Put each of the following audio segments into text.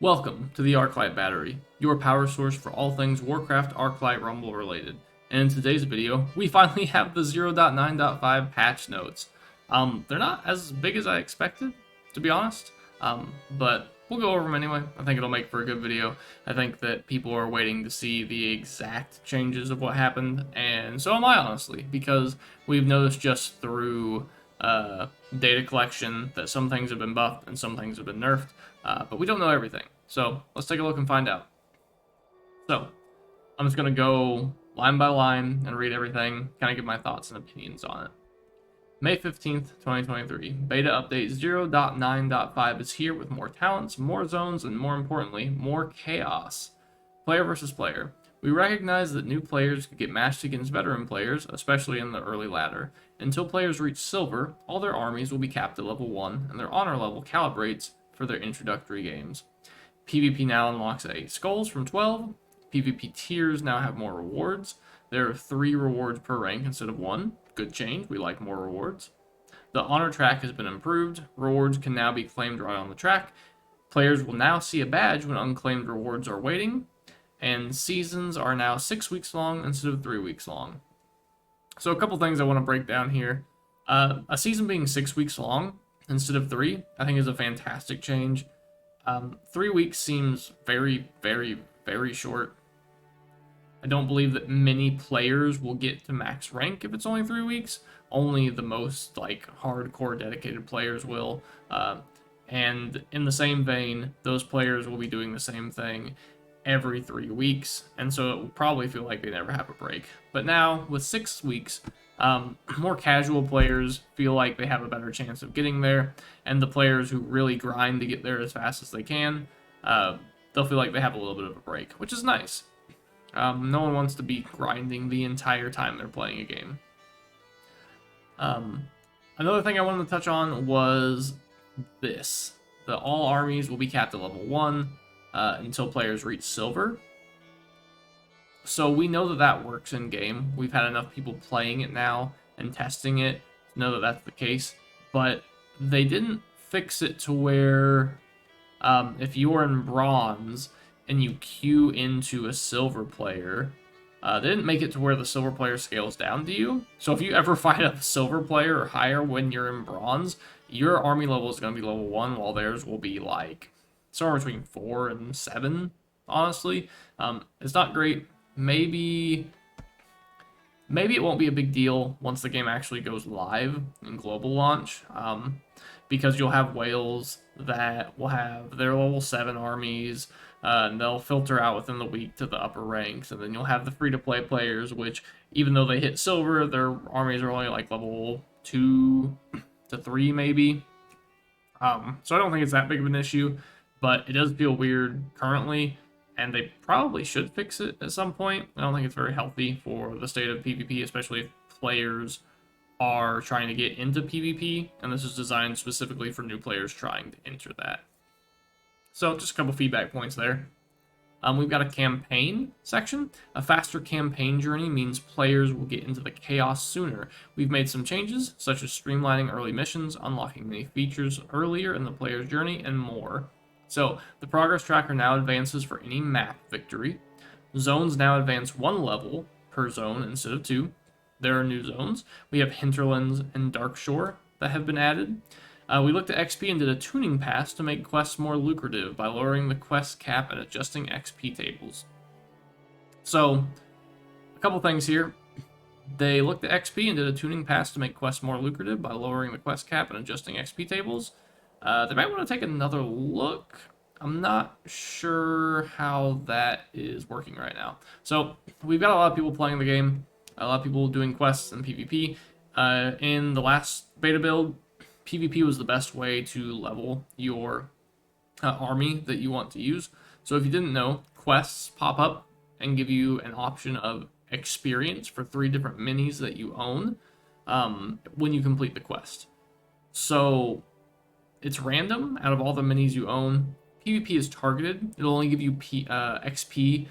Welcome to the Arclight battery, your power source for all things Warcraft Arclight Rumble related. And in today's video, we finally have the 0.9.5 patch notes. They're not as big as I expected, to be honest, but we'll go over them anyway. I think it'll make for a good video. I think that people are waiting to see the exact changes of what happened, and so am I, honestly, because we've noticed just through data collection that some things have been buffed and some things have been nerfed, but we don't know everything. So let's take a look and find out. So I'm just going to go line by line and read everything, kind of give my thoughts and opinions on it. May 15th, 2023, beta update 0.9.5 is here with more talents, more zones, and more importantly, more chaos. Player versus player. We recognize that new players could get matched against veteran players, especially in the early ladder. Until players reach silver, all their armies will be capped at level 1, and their honor level calibrates for their introductory games. PvP now unlocks at 8 skulls from 12. PvP tiers now have more rewards. There are 3 rewards per rank instead of 1. Good change, we like more rewards. The honor track has been improved. Rewards can now be claimed right on the track. Players will now see a badge when unclaimed rewards are waiting. And seasons are now 6 weeks long instead of 3 weeks long. So a couple things I want to break down here. A season being 6 weeks long instead of 3, I think is a fantastic change. 3 weeks seems very, very, very short. I don't believe that many players will get to max rank if it's only 3 weeks. Only the most hardcore dedicated players will. And in the same vein, those players will be doing the same thing every 3 weeks, and so it will probably feel like they never have a break. But now, with 6 weeks, more casual players feel like they have a better chance of getting there, and the players who really grind to get there as fast as they can, they'll feel like they have a little bit of a break, which is nice. No one wants to be grinding the entire time they're playing a game. Another thing I wanted to touch on was this. All armies will be capped at level 1 until players reach silver. So we know that that works in game. We've had enough people playing it now and testing it to know that that's the case. But they didn't fix it to where if you're in bronze and you queue into a silver player, they didn't make it to where the silver player scales down to you. So if you ever find a silver player or higher when you're in bronze, your army level is going to be level 1 while theirs will be somewhere between 4 and 7, honestly. It's not great. Maybe it won't be a big deal once the game actually goes live in global launch, because you'll have whales that will have their level 7 armies, and they'll filter out within the week to the upper ranks, and then you'll have the free-to-play players, which, even though they hit silver, their armies are only level 2 to 3 maybe. So I don't think it's that big of an issue, but it does feel weird currently, and they probably should fix it at some point. I don't think it's very healthy for the state of PvP, especially if players are trying to get into PvP, and this is designed specifically for new players trying to enter that. So just a couple feedback points there. We've got a campaign section. A faster campaign journey means players will get into the chaos sooner. We've made some changes, such as streamlining early missions, unlocking many features earlier in the player's journey, and more. So, the progress tracker now advances for any map victory. Zones now advance 1 level per zone instead of 2. There are new zones. We have Hinterlands and Darkshore that have been added. We looked at XP and did a tuning pass to make quests more lucrative by lowering the quest cap and adjusting XP tables. So, a couple things here. They looked at XP and did a tuning pass to make quests more lucrative by lowering the quest cap and adjusting XP tables. They might want to take another look. I'm not sure how that is working right now. So, we've got a lot of people playing the game, a lot of people doing quests and PvP. In the last beta build, PvP was the best way to level your army that you want to use. So if you didn't know, quests pop up and give you an option of experience for 3 different minis that you own when you complete the quest. So it's random out of all the minis you own. PvP is targeted. It'll only give you XP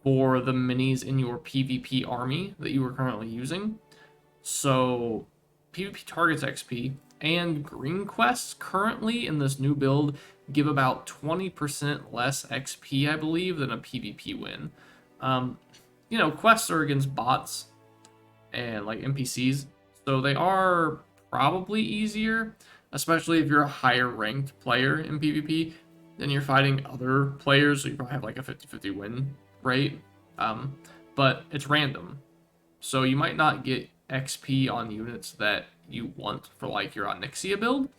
for the minis in your PvP army that you are currently using. So PvP targets XP, and green quests currently in this new build give about 20% less XP, I believe, than a PvP win. You know, quests are against bots and like NPCs, so they are probably easier, especially if you're a higher ranked player in PvP. Then you're fighting other players, so you probably have like a 50-50 win rate. But it's random, so you might not get XP on units that you want for like your Onyxia build.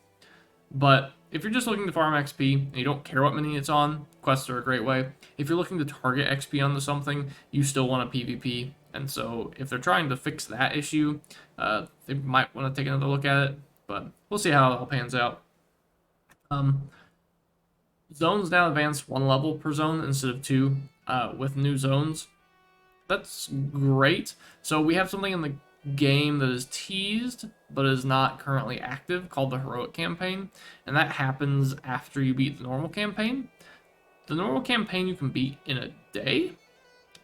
But if you're just looking to farm XP and you don't care what mini it's on, quests are a great way. If you're looking to target XP onto something, you still want a PvP. And so if they're trying to fix that issue, they might want to take another look at it. But we'll see how it all pans out. Zones now advance 1 level per zone instead of 2 with new zones. That's great. So we have something in the game that is teased but is not currently active called the Heroic Campaign, and that happens after you beat the normal campaign. The normal campaign you can beat in a day,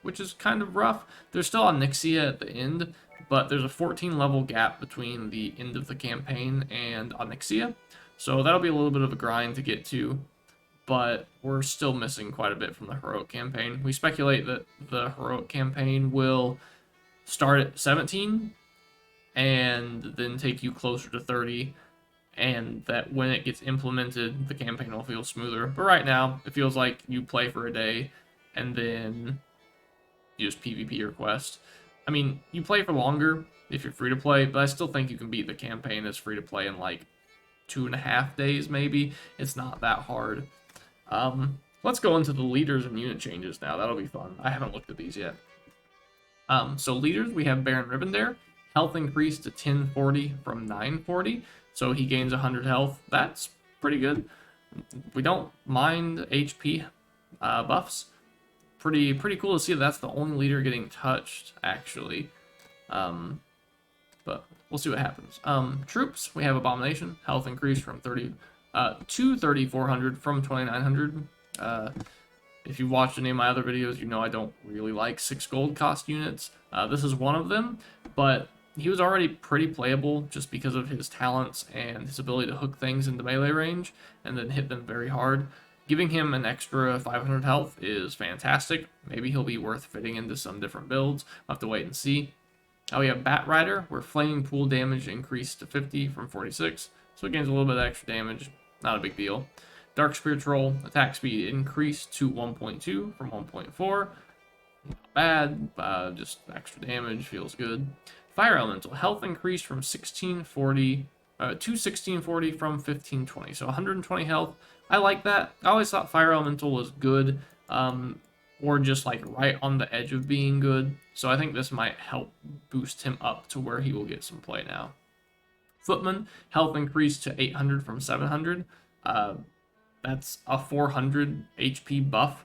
which is kind of rough. There's still Onyxia at the end, but there's a 14 level gap between the end of the campaign and Onyxia, so that'll be a little bit of a grind to get to, but we're still missing quite a bit from the Heroic Campaign. We speculate that the Heroic Campaign will start at 17 and then take you closer to 30, and that when it gets implemented, the campaign will feel smoother. But right now, it feels like you play for a day and then you just PvP your quest. I mean, you play for longer if you're free to play, but I still think you can beat the campaign as free to play in like 2.5 days, maybe. It's not that hard. Let's go into the leaders and unit changes now. That'll be fun. I haven't looked at these yet. So leaders, we have Baron Rivendare. Health increased to 1040 from 940, so he gains 100 health. That's pretty good. We don't mind HP buffs. Pretty cool to see that that's the only leader getting touched, actually. But we'll see what happens. Troops, we have Abomination. Health increased from 30 to 3400 from 2900. If you've watched any of my other videos, you know I don't really like 6 gold cost units. This is one of them, but he was already pretty playable just because of his talents and his ability to hook things into melee range and then hit them very hard. Giving him an extra 500 health is fantastic. Maybe he'll be worth fitting into some different builds. I'll have to wait and see. We have Bat Rider, where Flaming Pool damage increased to 50 from 46, so it gains a little bit of extra damage. Not a big deal. Dark Spirit Troll, attack speed increased to 1.2 from 1.4. Not bad, just extra damage, feels good. Fire Elemental, health increased from 1640 to 1640 from 1520, so 120 health. I like that. I always thought Fire Elemental was good, or just like right on the edge of being good, so I think this might help boost him up to where he will get some play now. Footman, health increased to 800 from 700. That's a 400 HP buff,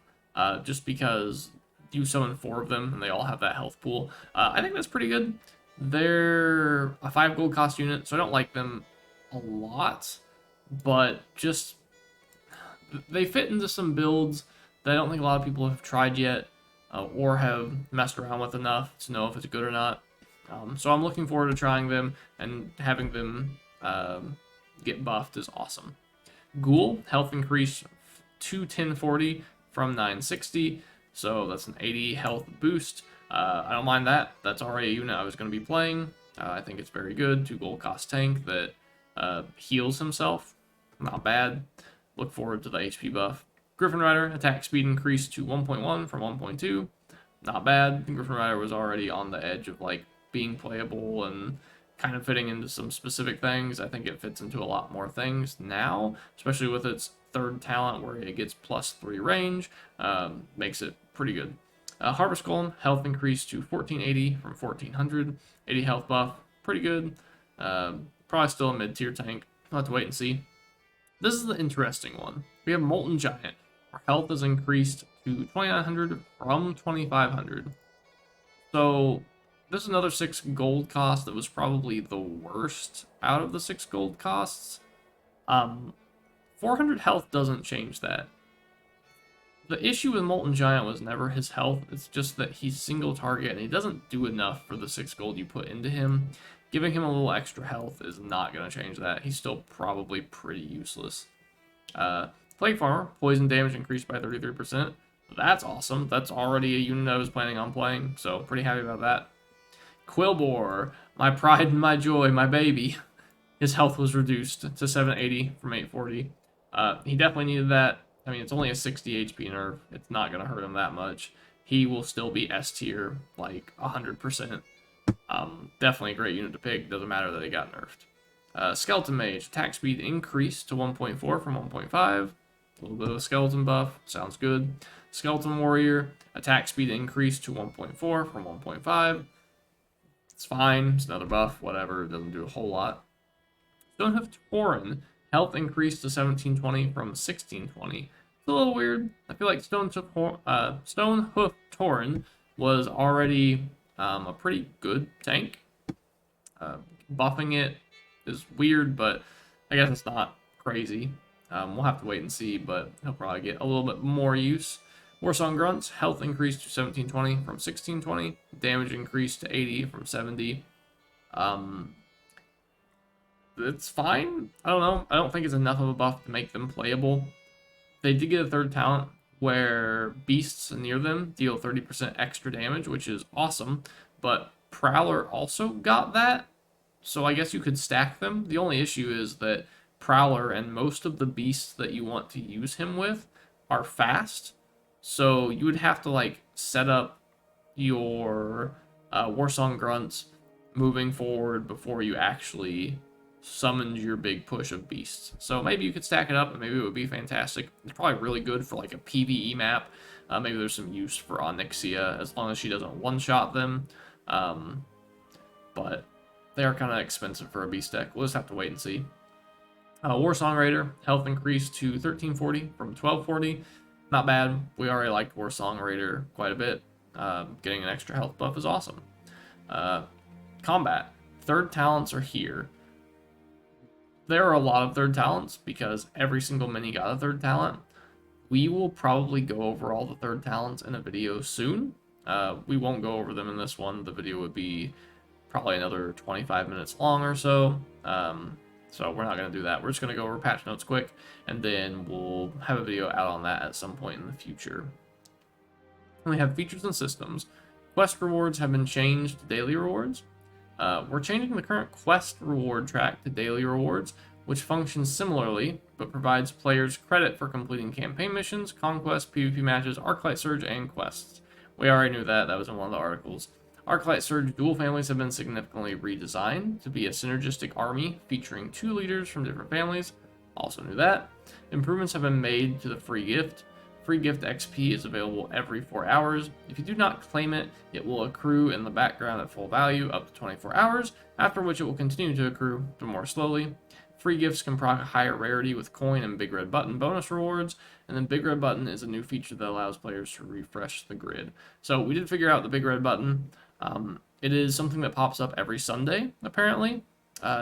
just because you summon 4 of them and they all have that health pool. I think that's pretty good. They're a 5 gold cost unit, so I don't like them a lot, but just they fit into some builds that I don't think a lot of people have tried yet, or have messed around with enough to know if it's good or not. So I'm looking forward to trying them, and having them get buffed is awesome. Ghoul, health increase to 1040 from 960, so that's an 80 health boost. I don't mind that. That's already a unit I was going to be playing. I think it's very good. 2 gold cost tank that heals himself. Not bad. Look forward to the HP buff. Griffin Rider, attack speed increased to 1.1 from 1.2. Not bad. Griffin Rider was already on the edge of like being playable and kind of fitting into some specific things. I think it fits into a lot more things now, especially with its 3rd talent where it gets +3 range. Makes it pretty good. Harvest Golem, health increased to 1480 from 1400. 80 health buff, pretty good. Probably still a mid-tier tank. I'll have to wait and see. This is the interesting one. We have Molten Giant, where health is increased to 2900 from 2500. So this is another 6 gold cost that was probably the worst out of the 6 gold costs. 400 health doesn't change that. The issue with Molten Giant was never his health, it's just that he's single target and he doesn't do enough for the 6 gold you put into him. Giving him a little extra health is not going to change that. He's still probably pretty useless. Plague Farmer, poison damage increased by 33%. That's awesome. That's already a unit I was planning on playing, so pretty happy about that. Quillbore, my pride and my joy, my baby. His health was reduced to 780 from 840. He definitely needed that. I mean, it's only a 60 HP nerf. It's not going to hurt him that much. He will still be S tier, like 100%. Definitely a great unit to pick. Doesn't matter that he got nerfed. Skeleton Mage, attack speed increased to 1.4 from 1.5. A little bit of a skeleton buff. Sounds good. Skeleton Warrior, attack speed increased to 1.4 from 1.5. It's fine. It's another buff. Whatever. It doesn't do a whole lot. Stonehoof Tauren, health increased to 1720 from 1620. It's a little weird. I feel like Stonehoof Tauren was already a pretty good tank. Buffing it is weird, but I guess it's not crazy. We'll have to wait and see, but he'll probably get a little bit more use. Warsong Grunts, health increased to 1720 from 1620. Damage increased to 80 from 70. It's fine. I don't know. I don't think it's enough of a buff to make them playable. They did get a third talent where beasts near them deal 30% extra damage, which is awesome. But Prowler also got that, so I guess you could stack them. The only issue is that Prowler and most of the beasts that you want to use him with are fast, so you would have to like set up your Warsong Grunts moving forward before you actually summoned your big push of beasts. So maybe you could stack it up and maybe it would be fantastic. It's probably really good for like a PvE map. Maybe there's some use for Onyxia as long as she doesn't one-shot them. But they are kind of expensive for a beast deck. We'll just have to wait and see. Warsong Raider, health increased to 1340 from 1240. Not bad. We already liked Warsong Raider quite a bit. Getting an extra health buff is awesome. Combat. Third talents are here. There are a lot of third talents because every single mini got a third talent. We will probably go over all the third talents in a video soon. We won't go over them in this one. The video would be probably another 25 minutes long or so. So we're not going to do that. We're just going to go over patch notes quick, and then we'll have a video out on that at some point in the future. And we have features and systems. Quest rewards have been changed to daily rewards. We're changing the current quest reward track to daily rewards, which functions similarly, but provides players credit for completing campaign missions, conquests, PvP matches, Arclight Surge, and quests. We already knew that. That was in one of the articles. Arclight Surge dual families have been significantly redesigned to be a synergistic army featuring 2 leaders from different families. Also knew that. Improvements have been made to the free gift. Free gift XP is available every 4 hours. If you do not claim it, it will accrue in the background at full value up to 24 hours, after which it will continue to accrue, but more slowly. Free gifts can proc a higher rarity with coin and Big Red Button bonus rewards, and then Big Red Button is a new feature that allows players to refresh the grid. So we did figure out the Big Red Button. It is something that pops up every Sunday, apparently.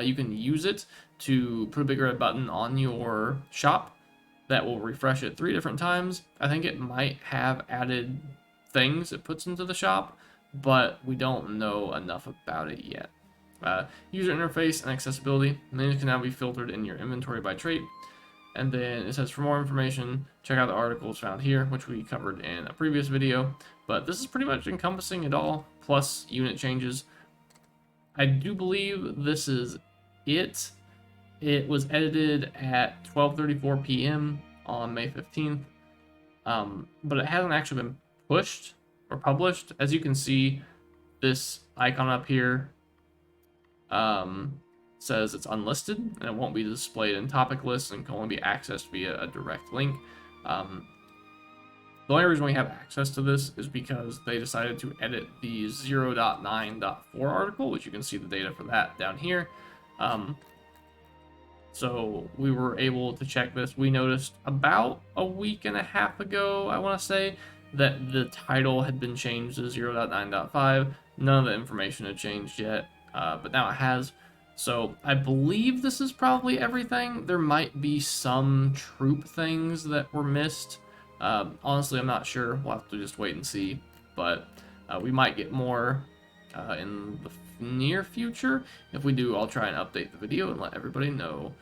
You can use it to put a Big Red Button on your shop that will refresh it 3 different times. I think it might have added things it puts into the shop, but we don't know enough about it yet. User interface and accessibility. Menus can now be filtered in your inventory by trait. And then it says for more information, check out the articles found here, which we covered in a previous video. But this is pretty much encompassing it all, plus unit changes. I do believe this is it. It was edited at 12:34 p.m. on May 15th, but it hasn't actually been pushed or published. As you can see, this icon up here says it's unlisted, and it won't be displayed in topic lists and can only be accessed via a direct link. The only reason we have access to this is because they decided to edit the 0.9.4 article, which you can see the data for that down here. So we were able to check this. We noticed about a week and a half ago, I want to say, that the title had been changed to 0.9.5. None of the information had changed yet, but now it has. So I believe this is probably everything. There might be some troop things that were missed. Honestly, I'm not sure. We'll have to just wait and see. But we might get more in the near future. If we do, I'll try and update the video and let everybody know.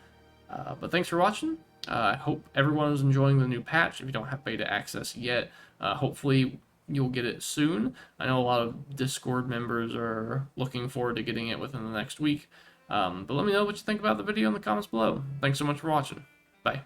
But thanks for watching. I hope everyone is enjoying the new patch. If you don't have beta access yet, hopefully you'll get it soon. I know a lot of Discord members are looking forward to getting it within the next week. But let me know what you think about the video in the comments below. Thanks so much for watching. Bye.